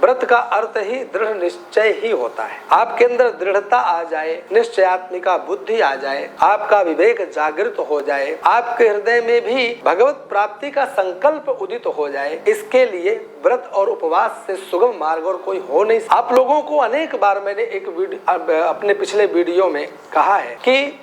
व्रत का अर्थ ही दृढ़ निश्चय ही होता है। आपके अंदर दृढ़ता आ जाए, निश्चयात्मिका बुद्धि आ जाए, आपका विवेक जागृत हो जाए, आपके हृदय में भी भगवत प्राप्ति का संकल्प उदित हो जाए, इसके लिए व्रत और उपवास से सुगम मार्ग और कोई हो नहीं। आप लोगों को अनेक बार मैंने अपने पिछले वीडियो में कहा है कि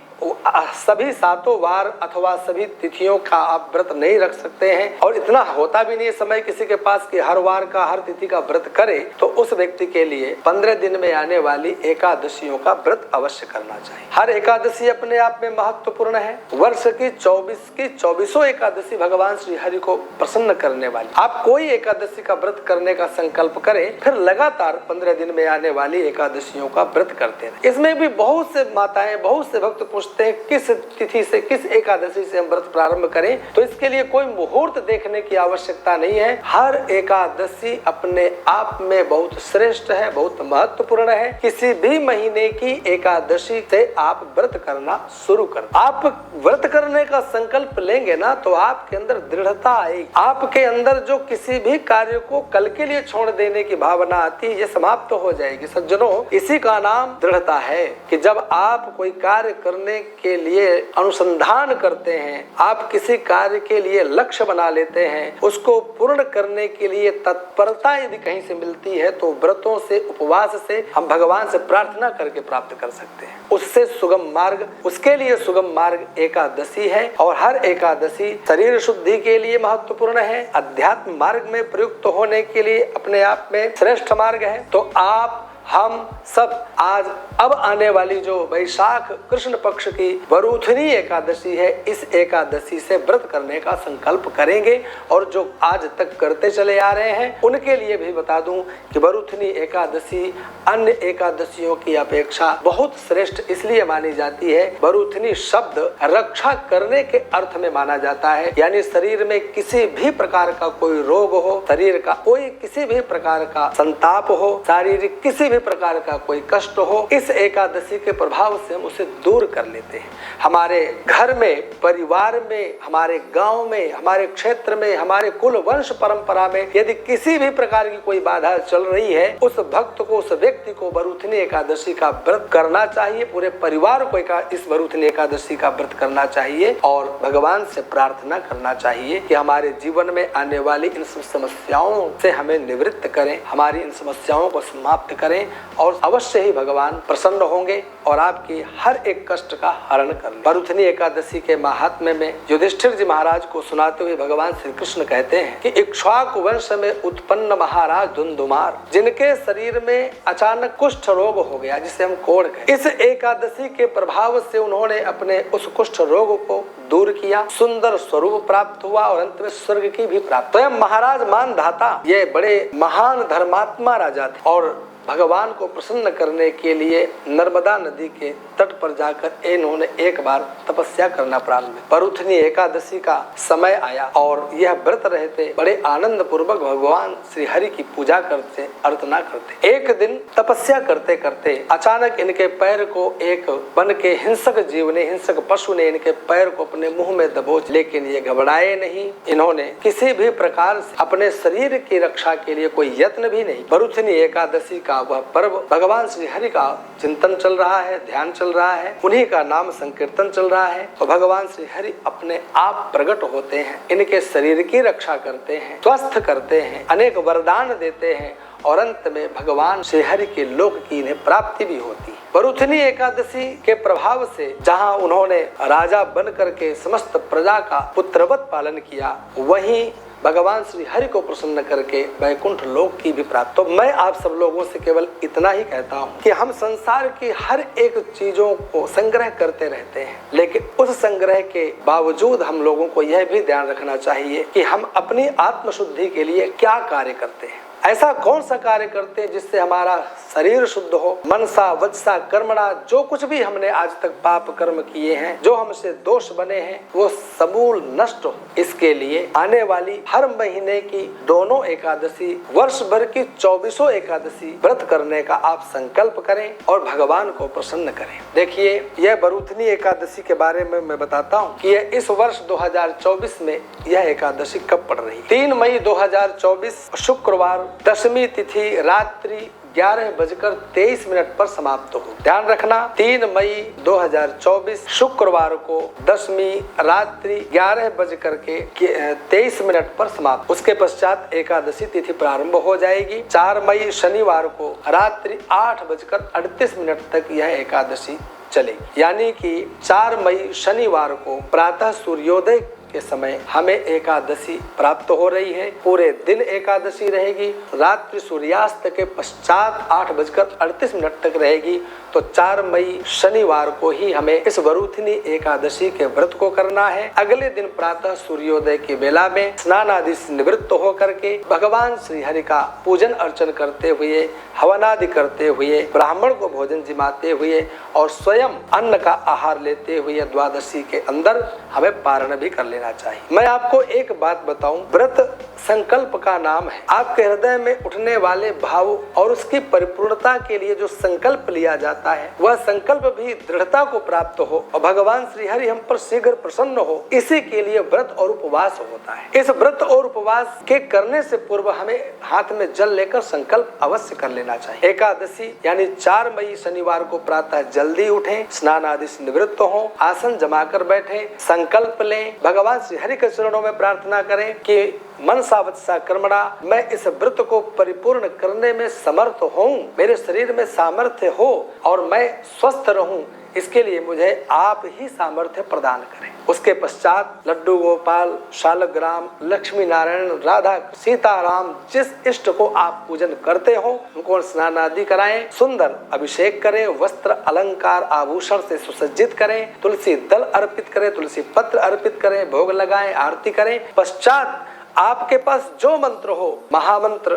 सभी सातों वार अथवा सभी तिथियों का आप व्रत नहीं रख सकते हैं, और इतना होता भी नहीं है समय किसी के पास कि हर वार का हर तिथि का व्रत करे। तो उस व्यक्ति के लिए 15 दिन में आने वाली एकादशियों का व्रत अवश्य करना चाहिए। हर एकादशी अपने आप में महत्वपूर्ण है। वर्ष की 24 एकादशी भगवान श्री हरि को प्रसन्न करने वाली। आप कोई एकादशी का व्रत करने का संकल्प करें, फिर लगातार 15 दिन में आने वाली एकादशियों का व्रत करते हैं। इसमें भी बहुत से माताएं, बहुत से भक्त किस तिथि से, किस एकादशी से हम व्रत प्रारंभ करें, तो इसके लिए कोई मुहूर्त देखने की आवश्यकता नहीं है। हर एकादशी अपने आप में बहुत श्रेष्ठ है, बहुत महत्वपूर्ण है। किसी भी महीने की एकादशी से आप व्रत करना शुरू कर, आप व्रत करने का संकल्प लेंगे ना, तो आपके अंदर दृढ़ता आएगी। आपके अंदर जो किसी भी कार्य को कल के लिए छोड़ देने की भावना आती है, ये समाप्त हो जाएगी। सज्जनों, इसी का नाम दृढ़ता है कि जब आप कोई कार्य करने के लिए अनुसंधान करते हैं, आप किसी कार्य के लिए लक्ष्य बना लेते हैं, उसको पूर्ण करने के लिए तत्परता यदि कहीं से मिलती है, तो व्रतों से, उपवास से हम भगवान से प्रार्थना करके प्राप्त कर सकते हैं। उससे सुगम मार्ग, उसके लिए सुगम मार्ग एकादशी है, और हर एकादशी शरीर शुद्धि के लिए महत्वपूर्ण है, अध्यात्म मार्ग में प्रयुक्त होने के लिए अपने आप में श्रेष्ठ मार्ग है। तो आप, हम सब आज अब आने वाली जो वैशाख कृष्ण पक्ष की वरुथनी एकादशी है, इस एकादशी से व्रत करने का संकल्प करेंगे। और जो आज तक करते चले आ रहे हैं, उनके लिए भी बता दूं कि वरुथनी एकादशी अन्य एकादशियों की अपेक्षा बहुत श्रेष्ठ इसलिए मानी जाती है। वरुथनी शब्द रक्षा करने के अर्थ में माना जाता है, यानी शरीर में किसी भी प्रकार का कोई रोग हो, शरीर का कोई किसी भी प्रकार का संताप हो, शारीरिक किसी भी प्रकार का कोई कष्ट हो, इस एकादशी के प्रभाव से हम उसे दूर कर लेते हैं। हमारे घर में, परिवार में, हमारे गांव में, हमारे क्षेत्र में, हमारे कुल वंश परंपरा में यदि किसी भी प्रकार की कोई बाधा चल रही है, उस भक्त को, उस व्यक्ति को वरुथनी एकादशी का व्रत करना चाहिए। पूरे परिवार को इस वरुथनी एकादशी का व्रत करना चाहिए और भगवान से प्रार्थना करना चाहिए कि हमारे जीवन में आने वाली इन समस्याओं से हमें निवृत्त करें, हमारी इन समस्याओं को समाप्त करें, और अवश्य ही भगवान प्रसन्न होंगे और आपकी हर एक कष्ट का हरण कर लेंगे। वरुथनी एकादशी के महात्म्य में युधिष्ठिर जी महाराज को सुनाते हुए भगवान श्री कृष्ण कहते हैं कि इक्ष्वाकु वंश में उत्पन्न महाराज धुंधुमार, जिनके शरीर में अचानक कुष्ठ रोग हो गया, जिसे हम कोढ़ कहते हैं, इस एकादशी के प्रभाव से उन्होंने अपने उस कुष्ठ रोग को दूर किया, सुंदर स्वरूप प्राप्त हुआ और अंत में स्वर्ग की भी प्राप्त। स्वयं महाराज मानधाता, ये बड़े महान धर्मात्मा राजा थे, और भगवान को प्रसन्न करने के लिए नर्मदा नदी के तट पर जाकर इन्होंने एक बार तपस्या करना प्रारंभ किया। वरुथनी एकादशी का समय आया और यह व्रत रहते बड़े आनंद पूर्वक भगवान श्री हरि की पूजा करते, अर्चना करते। एक दिन तपस्या करते करते अचानक इनके पैर को एक वन के हिंसक जीव ने, हिंसक पशु ने इनके पैर को अपने मुंह में दबोच, लेकिन ये घबराए नहीं। इन्होंने किसी भी प्रकार से अपने शरीर की रक्षा के लिए कोई यत्न भी नहीं। वरुथनी एकादशी का वह पर्व, भगवान श्री हरि का चिंतन चल रहा है, ध्यान चल रहा है, उन्हीं का नाम संकीर्तन चल रहा है, और भगवान श्री हरि अपने आप प्रकट होते हैं, इनके शरीर की रक्षा करते हैं, स्वस्थ करते हैं, अनेक वरदान देते हैं, और अंत में भगवान श्री हरि के लोक की इन्हें प्राप्ति भी होती है। वरुथनी एकादशी के प्रभाव से जहाँ उन्होंने राजा बन करके समस्त प्रजा का पुत्रवत पालन किया, वहीं भगवान श्री हरि को प्रसन्न करके वैकुंठ लोक की भी प्राप्त। तो मैं आप सब लोगों से केवल इतना ही कहता हूँ कि हम संसार की हर एक चीजों को संग्रह करते रहते हैं, लेकिन उस संग्रह के बावजूद हम लोगों को यह भी ध्यान रखना चाहिए कि हम अपनी आत्मशुद्धि के लिए क्या कार्य करते हैं, ऐसा कौन सा कार्य करते हैं जिससे हमारा शरीर शुद्ध हो, मनसा वचसा कर्मणा, जो कुछ भी हमने आज तक पाप कर्म किए हैं, जो हमसे दोष बने हैं, वो समूल नष्ट हो। इसके लिए आने वाली हर महीने की दोनों एकादशी, वर्ष भर की 24 एकादशी व्रत करने का आप संकल्प करें और भगवान को प्रसन्न करें। देखिए, यह बरूथनी एकादशी के बारे में मैं बताता हूँ कि यह इस वर्ष 2024 में यह एकादशी कब पड़ रही। 3 मई 2024 शुक्रवार दशमी तिथि रात्रि 11:23 पर समाप्त हो। ध्यान रखना, 3 मई 2024 शुक्रवार को दशमी रात्रि 11:23 पर समाप्त। उसके पश्चात एकादशी तिथि प्रारंभ हो जाएगी। 4 मई शनिवार को रात्रि 8:38 तक यह एकादशी चलेगी। यानी कि 4 मई शनिवार को प्रातः सूर्योदय के समय हमें एकादशी प्राप्त हो रही है। पूरे दिन एकादशी रहेगी, रात्रि सूर्यास्त के पश्चात 8:38 तक रहेगी। तो 4 मई शनिवार को ही हमें इस वरूथनी एकादशी के व्रत को करना है। अगले दिन प्रातः सूर्योदय की बेला में स्नान आदि से निवृत्त होकर के भगवान श्री हरि का पूजन अर्चन करते हुए, हवन आदि करते हुए, ब्राह्मण को भोजन जिमाते हुए और स्वयं अन्न का आहार लेते हुए द्वादशी के अंदर हमें पारण भी कर लेना चाहिए। मैं आपको एक बात बताऊं, व्रत संकल्प का नाम है। आपके हृदय में उठने वाले भाव और उसकी परिपूर्णता के लिए जो संकल्प लिया जाता है, वह संकल्प भी दृढ़ता को प्राप्त हो और भगवान श्री हरि हम पर शीघ्र प्रसन्न हो, इसी के लिए व्रत और उपवास होता है। इस व्रत और उपवास के करने से पूर्व हमें हाथ में जल लेकर संकल्प अवश्य कर लेना चाहिए। एकादशी यानी 4 मई शनिवार को प्रातः जल्दी उठें, स्नान आदि से निवृत्त हों, आसन जमा कर बैठे, संकल्प लें, भगवान श्री हरि के चरणों में प्रार्थना करें कि मनसा वचसा कर्मणा, मैं इस व्रत को परिपूर्ण करने में समर्थ हूँ, मेरे शरीर में सामर्थ्य हो और मैं स्वस्थ रहूं, इसके लिए मुझे आप ही सामर्थ्य प्रदान करें। उसके पश्चात लड्डू गोपाल, शालग्राम, लक्ष्मी नारायण, राधा, सीताराम, जिस इष्ट को आप पूजन करते हो उनको स्नान आदि कराएं, सुंदर अभिषेक करें, वस्त्र अलंकार आभूषण से सुसज्जित करें, तुलसी दल अर्पित करें, तुलसी पत्र अर्पित करें, भोग लगाएं, आरती करें। पश्चात आपके पास जो मंत्र हो, महामंत्र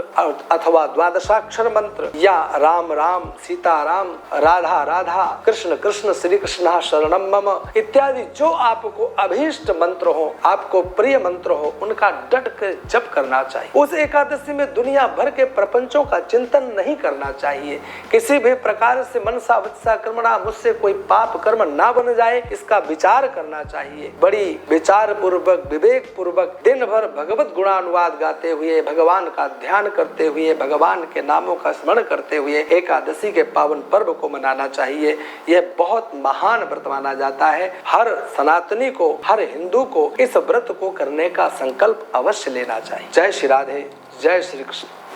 अथवा द्वादशाक्षर मंत्र या राम राम, सीता राम, राधा राधा, कृष्ण कृष्ण, श्री कृष्ण शरणम मम इत्यादि जो आपको अभीष्ट मंत्र हो, आपको प्रिय मंत्र हो, उनका डट कर जप करना चाहिए। उस एकादशी में दुनिया भर के प्रपंचों का चिंतन नहीं करना चाहिए। किसी भी प्रकार से मनसा वचसा कर्मणा, मुझसे कोई पाप कर्म ना बन जाए, इसका विचार करना चाहिए। बड़ी विचार पूर्वक, विवेक पूर्वक दिन भर भगवत गुणानुवाद गाते हुए, भगवान का ध्यान करते हुए, भगवान के नामों का स्मरण करते हुए एकादशी के पावन पर्व को मनाना चाहिए। यह बहुत महान व्रत माना जाता है। हर सनातनी को, हर हिंदू को इस व्रत को करने का संकल्प अवश्य लेना चाहिए। जय श्री राधे, जय श्री कृष्ण।